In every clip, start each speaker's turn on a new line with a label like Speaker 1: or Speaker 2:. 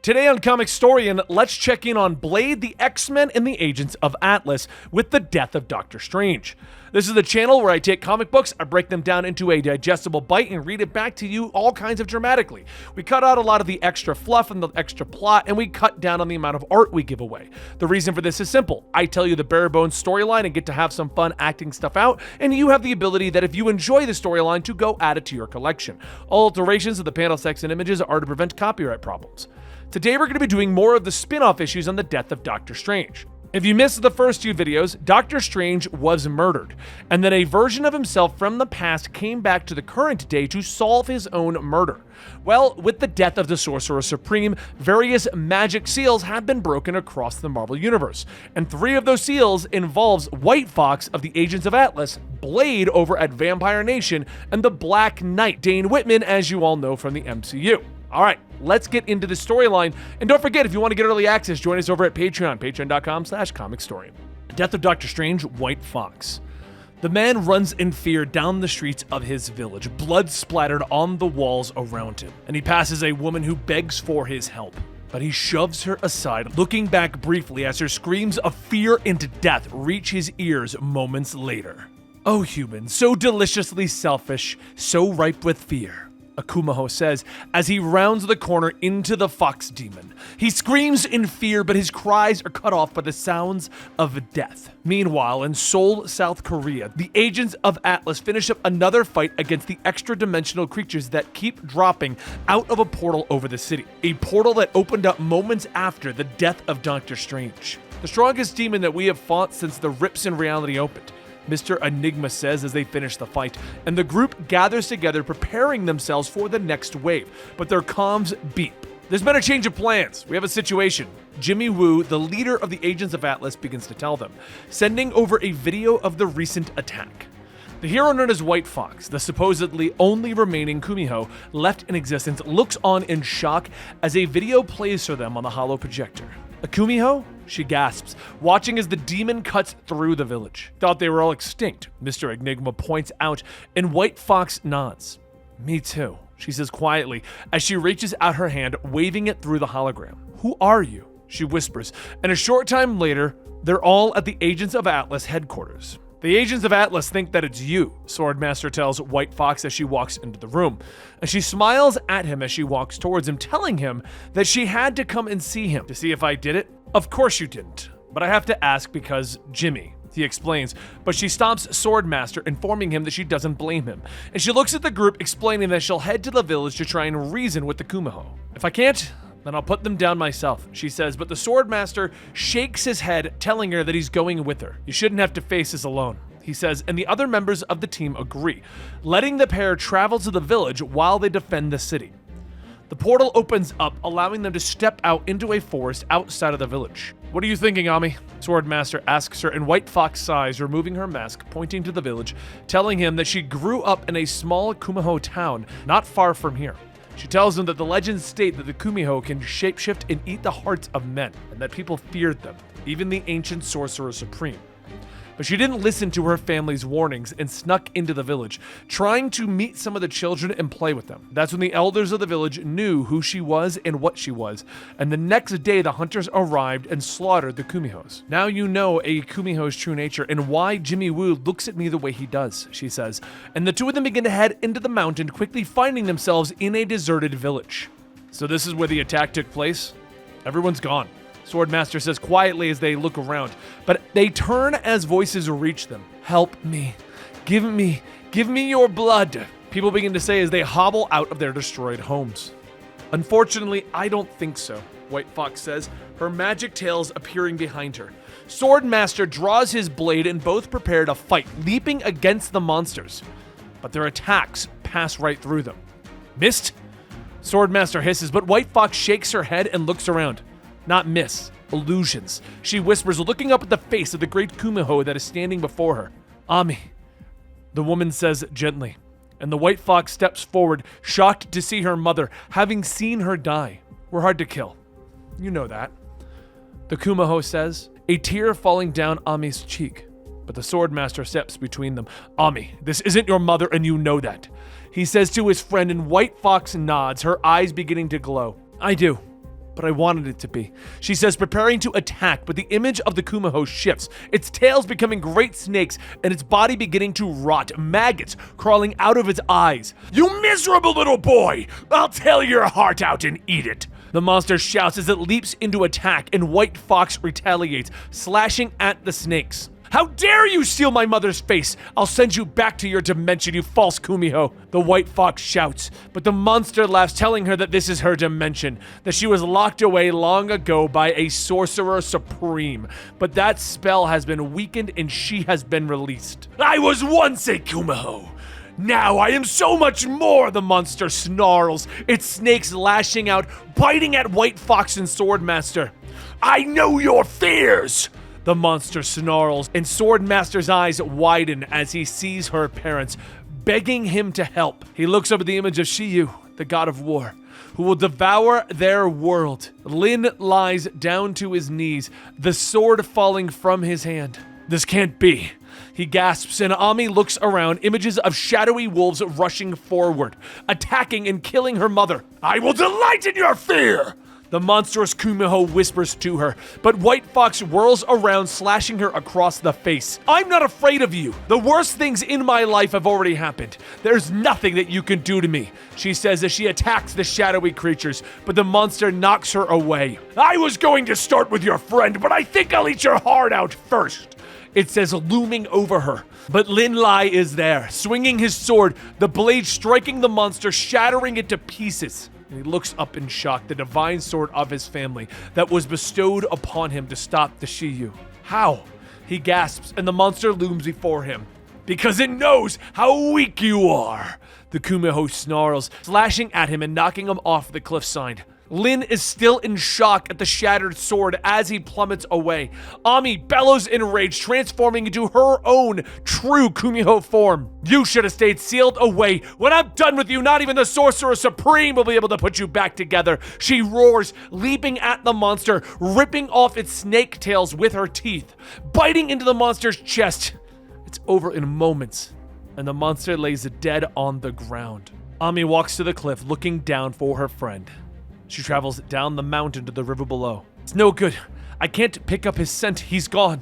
Speaker 1: Today on Comicstorian, let's check in on Blade, the X-Men, and the Agents of Atlas with the death of Doctor Strange. This is the channel where I take comic books, I break them down into a digestible bite, and read it back to you all kinds of dramatically. We cut out a lot of the extra fluff and the extra plot, and we cut down on the amount of art we give away. The reason for this is simple. I tell you the bare bones storyline and get to have some fun acting stuff out, and you have the ability that if you enjoy the storyline to go add it to your collection. All alterations of the panel text and images are to prevent copyright problems. Today we're going to be doing more of the spin-off issues on the death of Doctor Strange. If you missed the first two videos, Doctor Strange was murdered, and then a version of himself from the past came back to the current day to solve his own murder. Well, with the death of the Sorcerer Supreme, various magic seals have been broken across the Marvel Universe, and 3 of those seals involves White Fox of the Agents of Atlas, Blade over at Vampire Nation, and the Black Knight, Dane Whitman, as you all know from the MCU. All right, let's get into the storyline. And don't forget, if you want to get early access, join us over at Patreon, patreon.com/Comicstorian. Death of Doctor Strange, White Fox. The man runs in fear down the streets of his village, blood splattered on the walls around him, and he passes a woman who begs for his help. But he shoves her aside, looking back briefly as her screams of fear and death reach his ears moments later. Oh, human, so deliciously selfish, so ripe with fear, Akumaho says as he rounds the corner into the Fox Demon. He screams in fear, but his cries are cut off by the sounds of death. Meanwhile, in Seoul, South Korea, the Agents of Atlas finish up another fight against the extra-dimensional creatures that keep dropping out of a portal over the city. A portal that opened up moments after the death of Doctor Strange. The strongest demon that we have fought since the Rips in Reality opened, Mr. Enigma says as they finish the fight, and the group gathers together preparing themselves for the next wave, but their comms beep. There's been a change of plans. We have a situation. Jimmy Woo, the leader of the Agents of Atlas, begins to tell them, sending over a video of the recent attack. The hero known as White Fox, the supposedly only remaining Kumiho left in existence, looks on in shock as a video plays for them on the holo projector. A Kumiho? She gasps, watching as the demon cuts through the village. Thought they were all extinct, Mr. Enigma points out, and White Fox nods. Me too, she says quietly as she reaches out her hand, waving it through the hologram. Who are you? She whispers, and a short time later, they're all at the Agents of Atlas headquarters. The Agents of Atlas think that it's you, Swordmaster tells White Fox as she walks into the room, and she smiles at him as she walks towards him, telling him that she had to come and see him to see if I did it. Of course you didn't, but I have to ask because Jimmy, he explains, but she stops Swordmaster, informing him that she doesn't blame him, and she looks at the group, explaining that she'll head to the village to try and reason with the Kumiho. If I can't, then I'll put them down myself, she says, but the Swordmaster shakes his head, telling her that he's going with her. You shouldn't have to face this alone, he says, and the other members of the team agree, letting the pair travel to the village while they defend the city. The portal opens up, allowing them to step out into a forest outside of the village. What are you thinking, Ami? Swordmaster asks her, and White Fox sighs, removing her mask, pointing to the village, telling him that she grew up in a small Kumiho town not far from here. She tells him that the legends state that the Kumiho can shapeshift and eat the hearts of men, and that people feared them, even the ancient Sorcerer Supreme. But she didn't listen to her family's warnings and snuck into the village, trying to meet some of the children and play with them. That's when the elders of the village knew who she was and what she was, and the next day the hunters arrived and slaughtered the Kumihos. Now you know a Kumiho's true nature and why Jimmy Woo looks at me the way he does, she says, and the two of them begin to head into the mountain, quickly finding themselves in a deserted village. So this is where the attack took place? Everyone's gone, Swordmaster says quietly as they look around, but they turn as voices reach them. Help me. Give me your blood, people begin to say as they hobble out of their destroyed homes. Unfortunately, I don't think so, White Fox says, her magic tails appearing behind her. Swordmaster draws his blade and both prepare to fight, leaping against the monsters. But their attacks pass right through them. Missed? Swordmaster hisses, but White Fox shakes her head and looks around. Not miss, illusions, she whispers, looking up at the face of the great Kumiho that is standing before her. Ami, the woman says gently, and the White Fox steps forward, shocked to see her mother, having seen her die. We're hard to kill. You know that. The Kumiho says, a tear falling down Ami's cheek, but the Swordmaster steps between them. Ami, this isn't your mother and you know that, he says to his friend, and White Fox nods, her eyes beginning to glow. I do. but I wanted it to be," she says, preparing to attack, but the image of the Kumiho shifts, its tails becoming great snakes and its body beginning to rot, maggots crawling out of its eyes. "You miserable little boy! I'll tear your heart out and eat it!" The monster shouts as it leaps into attack, and White Fox retaliates, slashing at the snakes. "How dare you steal my mother's face! I'll send you back to your dimension, you false Kumiho!" The White Fox shouts, but the monster laughs, telling her that this is her dimension, that she was locked away long ago by a sorcerer supreme, but that spell has been weakened and she has been released. "I was once a Kumiho. Now I am so much more," the monster snarls, its snakes lashing out, biting at White Fox and Swordmaster. "I know your fears," the monster snarls, and Swordmaster's eyes widen as he sees her parents, begging him to help. He looks up at the image of Shiyu, the god of war, who will devour their world. Lin lies down to his knees, the sword falling from his hand. "This can't be," he gasps, and Ami looks around, images of shadowy wolves rushing forward, attacking and killing her mother. "I will delight in your fear," the monstrous Kumiho whispers to her, but White Fox whirls around, slashing her across the face. "I'm not afraid of you. The worst things in my life have already happened. There's nothing that you can do to me," she says as she attacks the shadowy creatures, but the monster knocks her away. "I was going to start with your friend, but I think I'll eat your heart out first," it says, looming over her. But Lin Lai is there, swinging his sword, the blade striking the monster, shattering it to pieces. And he looks up in shock, the divine sword of his family that was bestowed upon him to stop the Shiyu. "How?" he gasps, and the monster looms before him. "Because it knows how weak you are," the Kumiho snarls, slashing at him and knocking him off the cliffside. Lin is still in shock at the shattered sword as he plummets away. Ami bellows in rage, transforming into her own true Kumiho form. "You should have stayed sealed away. When I'm done with you, not even the Sorcerer Supreme will be able to put you back together," she roars, leaping at the monster, ripping off its snake tails with her teeth, biting into the monster's chest. It's over in moments, and the monster lays dead on the ground. Ami walks to the cliff, looking down for her friend. She travels down the mountain to the river below. "It's no good. I can't pick up his scent. He's gone,"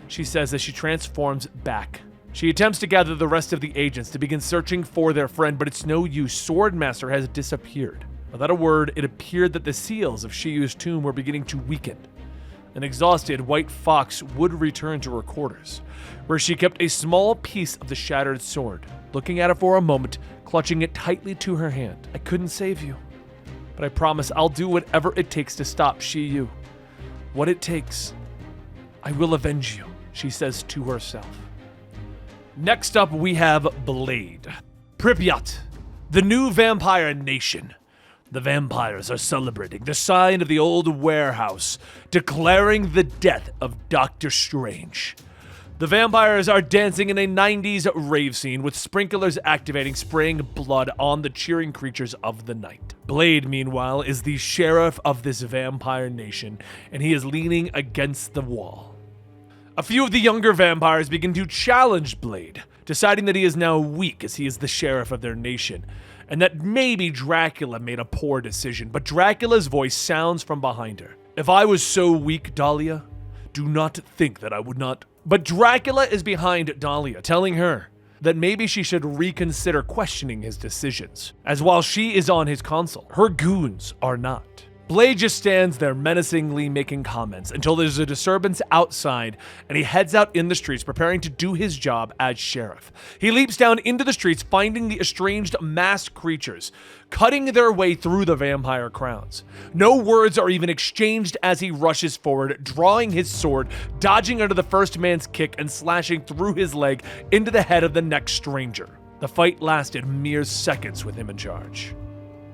Speaker 1: she says as she transforms back. She attempts to gather the rest of the agents to begin searching for their friend, but it's no use. Swordmaster has disappeared. Without a word, it appeared that the seals of Shiyu's tomb were beginning to weaken. An exhausted White Fox would return to her quarters, where she kept a small piece of the shattered sword, looking at it for a moment, clutching it tightly to her hand. "I couldn't save you, but I promise I'll do whatever it takes to stop Shiyu. What it takes. I will avenge you," she says to herself. Next up, we have Blade. Pripyat, the new vampire nation. The vampires are celebrating the sign of the old warehouse, declaring the death of Dr. Strange. The vampires are dancing in a 90s rave scene with sprinklers activating, spraying blood on the cheering creatures of the night. Blade, meanwhile, is the sheriff of this vampire nation, and he is leaning against the wall. A few of the younger vampires begin to challenge Blade, deciding that he is now weak as he is the sheriff of their nation, and that maybe Dracula made a poor decision, but Dracula's voice sounds from behind her. "If I was so weak, Dahlia, do not think that I would not..." But Dracula is behind Dahlia, telling her that maybe she should reconsider questioning his decisions, as while she is on his console, her goons are not. Blade just stands there menacingly making comments until there's a disturbance outside, and he heads out in the streets preparing to do his job as sheriff. He leaps down into the streets, finding the estranged masked creatures, cutting their way through the vampire crowds. No words are even exchanged as he rushes forward, drawing his sword, dodging under the first man's kick and slashing through his leg into the head of the next stranger. The fight lasted mere seconds with him in charge.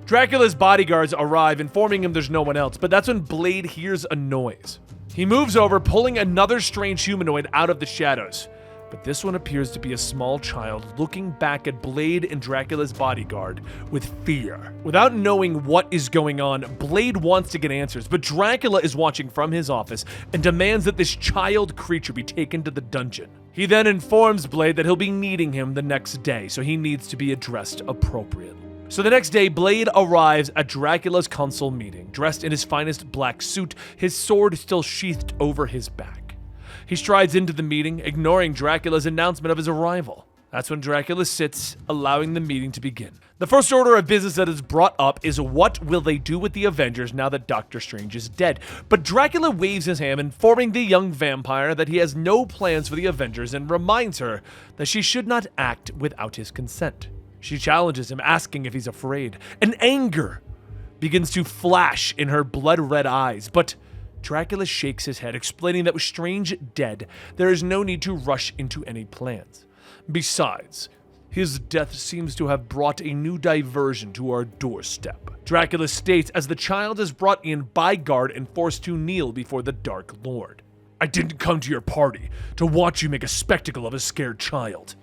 Speaker 1: Dracula's bodyguards arrive, informing him there's no one else, but that's when Blade hears a noise. He moves over, pulling another strange humanoid out of the shadows, but this one appears to be a small child looking back at Blade and Dracula's bodyguard with fear. Without knowing what is going on, Blade wants to get answers, but Dracula is watching from his office and demands that this child creature be taken to the dungeon. He then informs Blade that he'll be needing him the next day, so he needs to be addressed appropriately. So the next day, Blade arrives at Dracula's council meeting, dressed in his finest black suit, his sword still sheathed over his back. He strides into the meeting, ignoring Dracula's announcement of his arrival. That's when Dracula sits, allowing the meeting to begin. The first order of business that is brought up is what will they do with the Avengers now that Doctor Strange is dead. But Dracula waves his hand, informing the young vampire that he has no plans for the Avengers and reminds her that she should not act without his consent. She challenges him, asking if he's afraid, and anger begins to flash in her blood-red eyes, but Dracula shakes his head, explaining that with Strange dead, there is no need to rush into any plans. Besides, his death seems to have brought a new diversion to our doorstep, Dracula states as the child is brought in by guard and forced to kneel before the Dark Lord. I didn't come to your party to watch you make a spectacle of a scared child.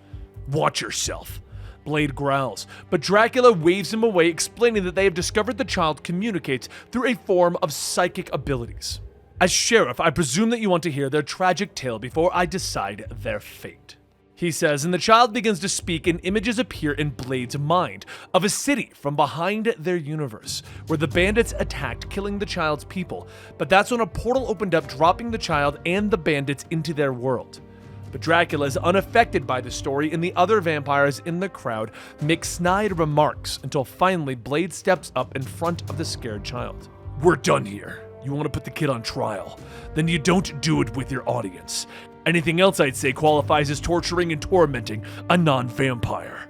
Speaker 1: Watch yourself. Blade growls, but Dracula waves him away, explaining that they have discovered the child communicates through a form of psychic abilities. As sheriff, I presume that you want to hear their tragic tale before I decide their fate, he says, and the child begins to speak and images appear in Blade's mind of a city from behind their universe, where the bandits attacked, killing the child's people, but that's when a portal opened up, dropping the child and the bandits into their world. But Dracula is unaffected by the story, and the other vampires in the crowd make snide remarks until finally Blade steps up in front of the scared child. We're done here. You want to put the kid on trial? Then you don't do it with your audience. Anything else I'd say qualifies as torturing and tormenting a non-vampire,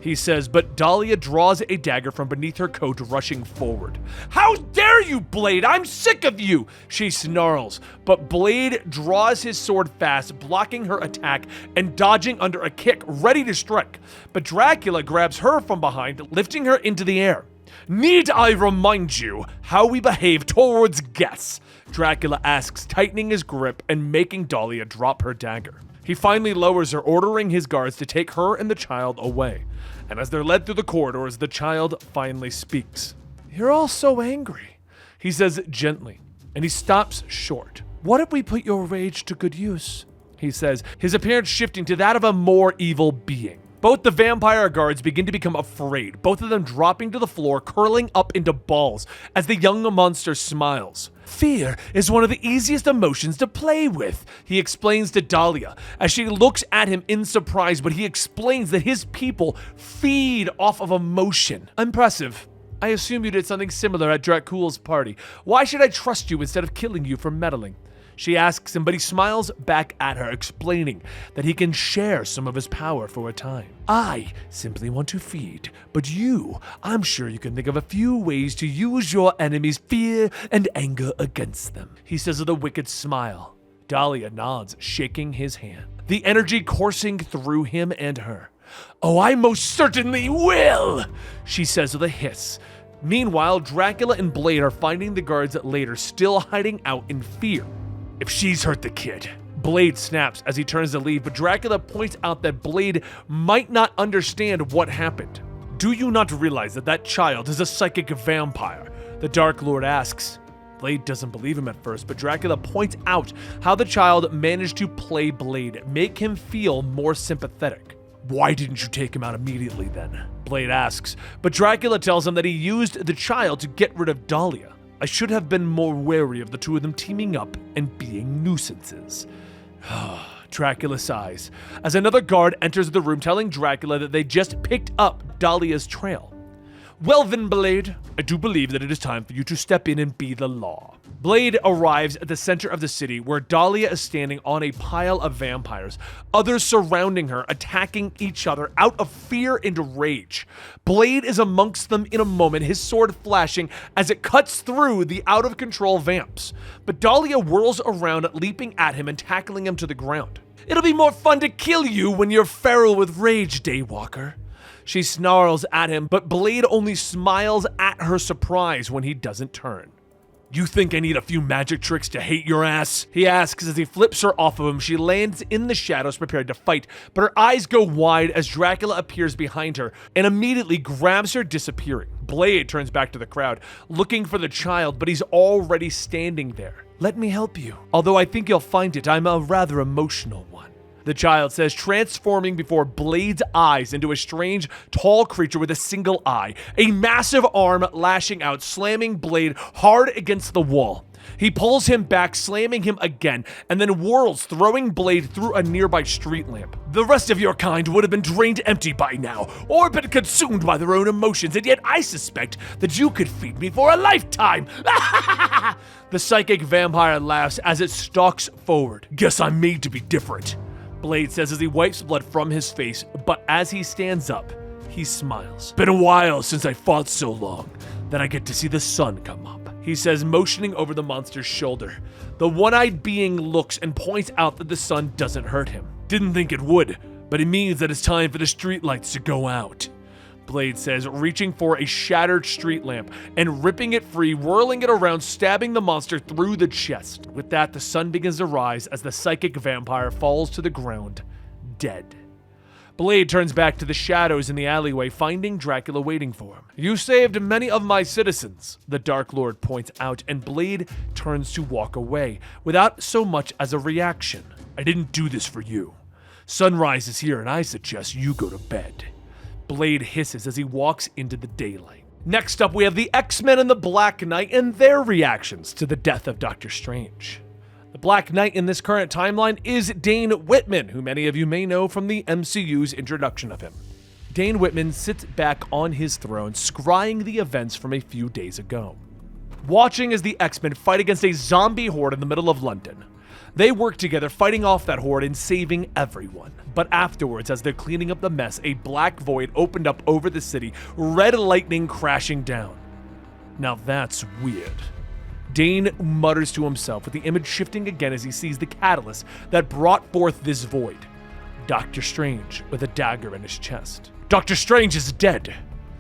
Speaker 1: he says, but Dahlia draws a dagger from beneath her coat, rushing forward. How dare you, Blade? I'm sick of you, she snarls, but Blade draws his sword fast, blocking her attack and dodging under a kick, ready to strike. But Dracula grabs her from behind, lifting her into the air. Need I remind you how we behave towards guests? Dracula asks, tightening his grip and making Dahlia drop her dagger. He finally lowers her, ordering his guards to take her and the child away. And as they're led through the corridors, the child finally speaks. You're all so angry, he says gently, and he stops short. What if we put your rage to good use? He says, his appearance shifting to that of a more evil being. Both the vampire guards begin to become afraid, both of them dropping to the floor, curling up into balls as the young monster smiles. Fear is one of the easiest emotions to play with, he explains to Dahlia as she looks at him in surprise, but he explains that his people feed off of emotion. Impressive. I assume you did something similar at Dracula's party. Why should I trust you instead of killing you for meddling? She asks him, but he smiles back at her, explaining that he can share some of his power for a time. I simply want to feed, but you, I'm sure you can think of a few ways to use your enemy's fear and anger against them, he says with a wicked smile. Dahlia nods, shaking his hand, the energy coursing through him and her. Oh, I most certainly will, she says with a hiss. Meanwhile, Dracula and Blade are finding the guards later, still hiding out in fear. If she's hurt the kid, Blade snaps as he turns to leave, but Dracula points out that Blade might not understand what happened. Do you not realize that that child is a psychic vampire? The Dark Lord asks. Blade doesn't believe him at first, but Dracula points out how the child managed to play Blade, make him feel more sympathetic. Why didn't you take him out immediately then? Blade asks, but Dracula tells him that he used the child to get rid of Dahlia. I should have been more wary of the two of them teaming up and being nuisances. Dracula sighs as another guard enters the room, telling Dracula that they just picked up Dahlia's trail. Well then, Blade, I do believe that it is time for you to step in and be the law. Blade arrives at the center of the city, where Dahlia is standing on a pile of vampires, others surrounding her, attacking each other out of fear and rage. Blade is amongst them in a moment, his sword flashing as it cuts through the out-of-control vamps. But Dahlia whirls around, leaping at him and tackling him to the ground. It'll be more fun to kill you when you're feral with rage, Daywalker. She snarls at him, but Blade only smiles at her surprise when he doesn't turn. You think I need a few magic tricks to hate your ass? He asks as he flips her off of him. She lands in the shadows, prepared to fight, but her eyes go wide as Dracula appears behind her and immediately grabs her, disappearing. Blade turns back to the crowd, looking for the child, but he's already standing there. Let me help you. Although I think you'll find I'm a rather emotional one. the child says, transforming before Blade's eyes into a strange, tall creature with a single eye, a massive arm lashing out, slamming Blade hard against the wall. He pulls him back, slamming him again, and then whirls, throwing Blade through a nearby street lamp. The rest of your kind would have been drained empty by now, or been consumed by their own emotions, and yet I suspect that you could feed me for a lifetime! The psychic vampire laughs as it stalks forward. Guess I'm made to be different, Blade says as he wipes blood from his face, but as he stands up, he smiles. Been a while since I fought so long that I get to see the sun come up, he says, motioning over the monster's shoulder. The one-eyed being looks and points out that the sun doesn't hurt him. Didn't think it would, but it means that it's time for the streetlights to go out, Blade says, reaching for a shattered street lamp and ripping it free, whirling it around, stabbing the monster through the chest. With that, the sun begins to rise as the psychic vampire falls to the ground, dead. Blade turns back to the shadows in the alleyway, finding Dracula waiting for him. You saved many of my citizens, the Dark Lord points out, and Blade turns to walk away, without so much as a reaction. I didn't do this for you. Sunrise is here, and I suggest you go to bed, Blade hisses as he walks into the daylight. Next up, we have the X-Men and the Black Knight and their reactions to the death of Doctor Strange. The Black Knight in this current timeline is Dane Whitman, who many of you may know from the MCU's introduction of him. Dane Whitman sits back on his throne, scrying the events from a few days ago, watching as the X-Men fight against a zombie horde in the middle of London. They work together, fighting off that horde and saving everyone. But afterwards, as they're cleaning up the mess, a black void opened up over the city, red lightning crashing down. Now that's weird. Dane mutters to himself, with the image shifting again as he sees the catalyst that brought forth this void. Doctor Strange with a dagger in his chest. Doctor Strange is dead!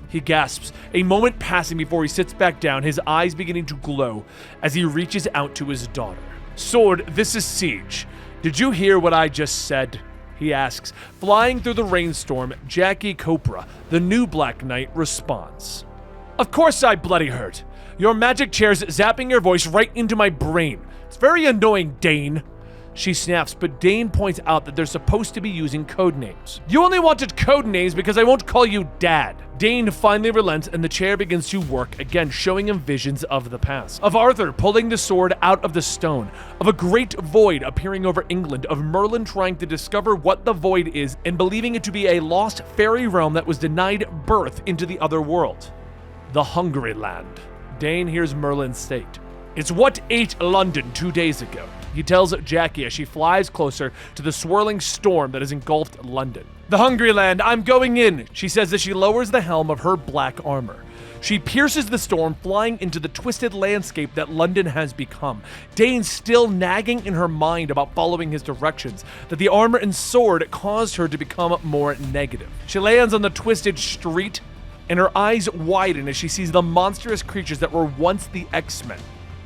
Speaker 1: He gasps, a moment passing before he sits back down, his eyes beginning to glow as he reaches out to his daughter. Sword, this is Siege. Did you hear what I just said? He asks. Flying through the rainstorm, Jackie Copra, the new Black Knight, responds. Of course I bloody heard. Your magic chair's zapping your voice right into my brain. It's very annoying, Dane. She snaps, but Dane points out that they're supposed to be using code names. You only wanted code names because I won't call you Dad. Dane finally relents and the chair begins to work again, showing him visions of the past. Of Arthur pulling the sword out of the stone, of a great void appearing over England, of Merlin trying to discover what the void is and believing it to be a lost fairy realm that was denied birth into the other world. The Hungry Land. Dane hears Merlin state. It's what ate London 2 days ago, he tells Jackie as she flies closer to the swirling storm that has engulfed London. The Hungry Land, I'm going in, she says as she lowers the helm of her black armor. She pierces the storm, flying into the twisted landscape that London has become. Dane still nagging in her mind about following his directions, that the armor and sword caused her to become more negative. She lands on the twisted street, and her eyes widen as she sees the monstrous creatures that were once the X-Men.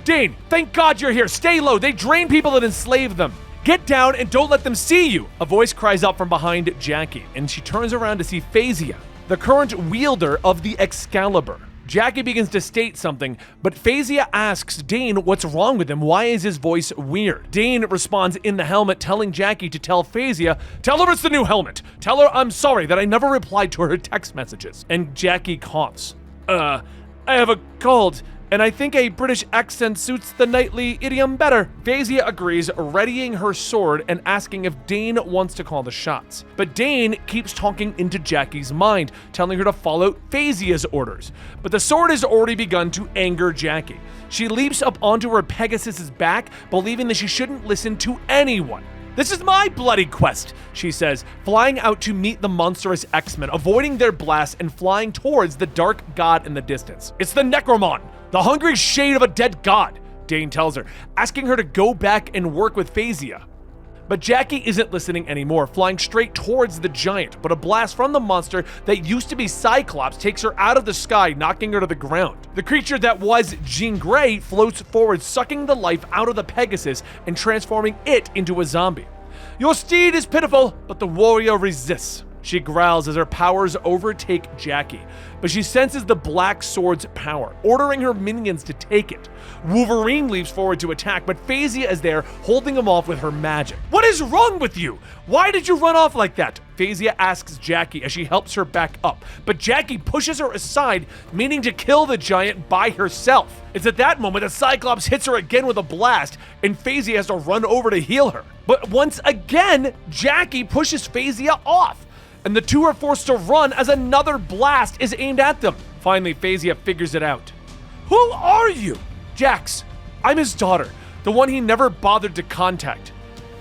Speaker 1: Dane, thank God you're here. Stay low. They drain people and enslave them. Get down and don't let them see you. A voice cries out from behind Jackie, and she turns around to see Phasea, the current wielder of the Excalibur. Jackie begins to state something, but Phasea asks Dane what's wrong with him. Why is his voice weird? Dane responds in the helmet, telling Jackie to tell Phasea, tell her it's the new helmet. Tell her I'm sorry that I never replied to her text messages. And Jackie coughs. I have a cold, and I think a British accent suits the knightly idiom better. Phasea agrees, readying her sword and asking if Dane wants to call the shots. But Dane keeps talking into Jackie's mind, telling her to follow Phasea's orders. But the sword has already begun to anger Jackie. She leaps up onto her Pegasus's back, believing that she shouldn't listen to anyone. This is my bloody quest, she says, flying out to meet the monstrous X-Men, avoiding their blasts and flying towards the dark god in the distance. It's the Necromon, the hungry shade of a dead god, Dane tells her, asking her to go back and work with Phasea. But Jackie isn't listening anymore, flying straight towards the giant, but a blast from the monster that used to be Cyclops takes her out of the sky, knocking her to the ground. The creature that was Jean Grey floats forward, sucking the life out of the Pegasus and transforming it into a zombie. Your steed is pitiful, but the warrior resists. She growls as her powers overtake Jackie, but she senses the black sword's power, ordering her minions to take it. Wolverine leaps forward to attack, but Phasea is there, holding him off with her magic. "What is wrong with you? Why did you run off like that?" Phasea asks Jackie as she helps her back up, but Jackie pushes her aside, meaning to kill the giant by herself. It's at that moment that Cyclops hits her again with a blast, and Phasea has to run over to heal her. But once again, Jackie pushes Phasea off, and the two are forced to run as another blast is aimed at them. Finally, Phasea figures it out. "Who are you?" "Jax, I'm his daughter, the one he never bothered to contact."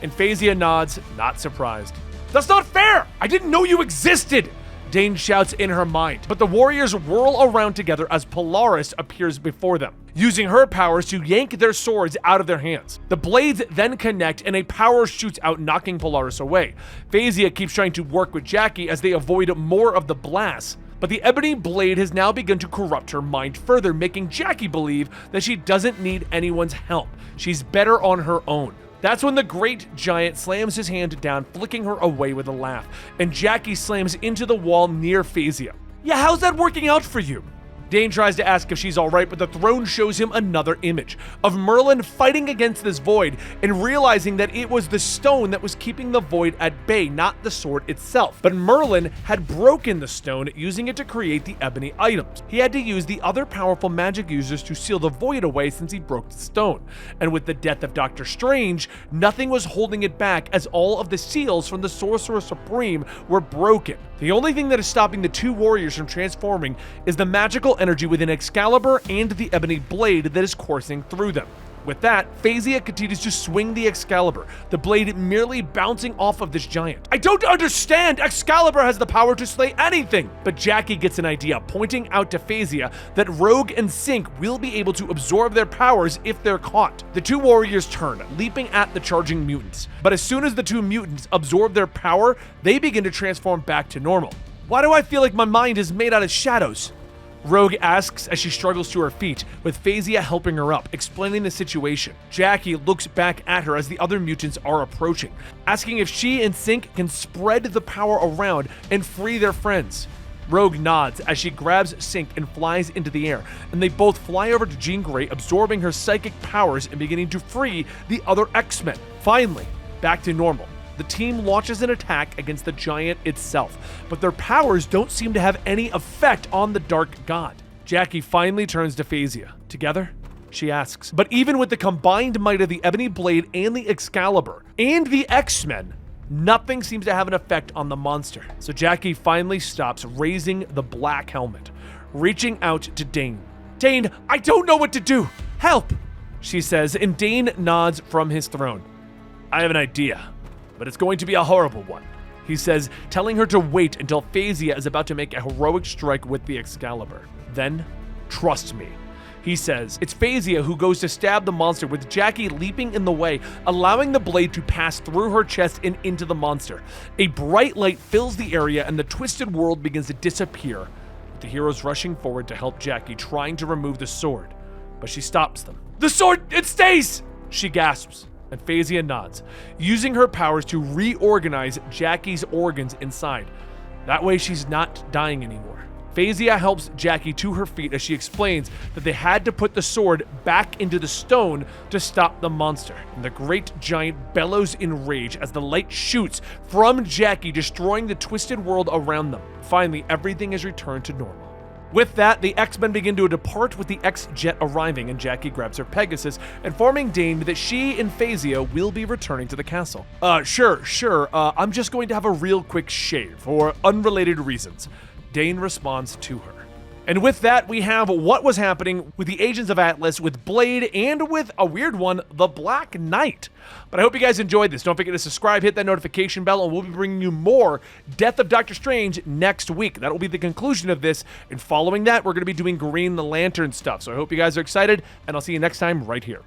Speaker 1: And Phasea nods, not surprised. "That's not fair! I didn't know you existed!" Dane shouts in her mind, but the warriors whirl around together as Polaris appears before them, using her powers to yank their swords out of their hands. The blades then connect and a power shoots out, knocking Polaris away. Phasea keeps trying to work with Jackie as they avoid more of the blasts, but the ebony blade has now begun to corrupt her mind further, making Jackie believe that she doesn't need anyone's help. She's better on her own. That's when the great giant slams his hand down, flicking her away with a laugh, and Jackie slams into the wall near Phasea. "Yeah, how's that working out for you?" Dane tries to ask if she's alright, but the throne shows him another image of Merlin fighting against this void and realizing that it was the stone that was keeping the void at bay, not the sword itself. But Merlin had broken the stone, using it to create the ebony items. He had to use the other powerful magic users to seal the void away since he broke the stone. And with the death of Doctor Strange, nothing was holding it back as all of the seals from the Sorcerer Supreme were broken. The only thing that is stopping the two warriors from transforming is the magical energy within Excalibur and the ebony blade that is coursing through them. With that, Phasea continues to swing the Excalibur, the blade merely bouncing off of this giant. "I don't understand! Excalibur has the power to slay anything!" But Jackie gets an idea, pointing out to Phasea that Rogue and Synch will be able to absorb their powers if they're caught. The two warriors turn, leaping at the charging mutants. But as soon as the two mutants absorb their power, they begin to transform back to normal. "Why do I feel like my mind is made out of shadows?" Rogue asks as she struggles to her feet, with Phasea helping her up, explaining the situation. Jackie looks back at her as the other mutants are approaching, asking if she and Synch can spread the power around and free their friends. Rogue nods as she grabs Synch and flies into the air, and they both fly over to Jean Grey, absorbing her psychic powers and beginning to free the other X-Men. Finally, back to normal. The team launches an attack against the giant itself, but their powers don't seem to have any effect on the Dark God. Jackie finally turns to Phasea. "Together?" she asks. But even with the combined might of the Ebony Blade and the Excalibur and the X-Men, nothing seems to have an effect on the monster. So Jackie finally stops, raising the black helmet, reaching out to Dane. "Dane, I don't know what to do! Help!" she says, and Dane nods from his throne. "I have an idea, but it's going to be a horrible one," he says, telling her to wait until Phasea is about to make a heroic strike with the Excalibur. Then, trust me, he says. It's Phasea who goes to stab the monster, with Jackie leaping in the way, allowing the blade to pass through her chest and into the monster. A bright light fills the area and the twisted world begins to disappear, with the heroes rushing forward to help Jackie, trying to remove the sword, but she stops them. "The sword, it stays!" she gasps. And Phasea nods, using her powers to reorganize Jackie's organs inside. That way she's not dying anymore. Phasea helps Jackie to her feet as she explains that they had to put the sword back into the stone to stop the monster. And the great giant bellows in rage as the light shoots from Jackie, destroying the twisted world around them. Finally, everything is returned to normal. With that, the X-Men begin to depart, with the X-Jet arriving, and Jackie grabs her Pegasus, informing Dane that she and Phasea will be returning to the castle. Sure, I'm just going to have a real quick shave, for unrelated reasons," Dane responds to her. And with that, we have what was happening with the Agents of Atlas, with Blade, and with a weird one, the Black Knight. But I hope you guys enjoyed this. Don't forget to subscribe, hit that notification bell, and we'll be bringing you more Death of Doctor Strange next week. That will be the conclusion of this, and following that, we're going to be doing Green Lantern stuff. So I hope you guys are excited, and I'll see you next time right here.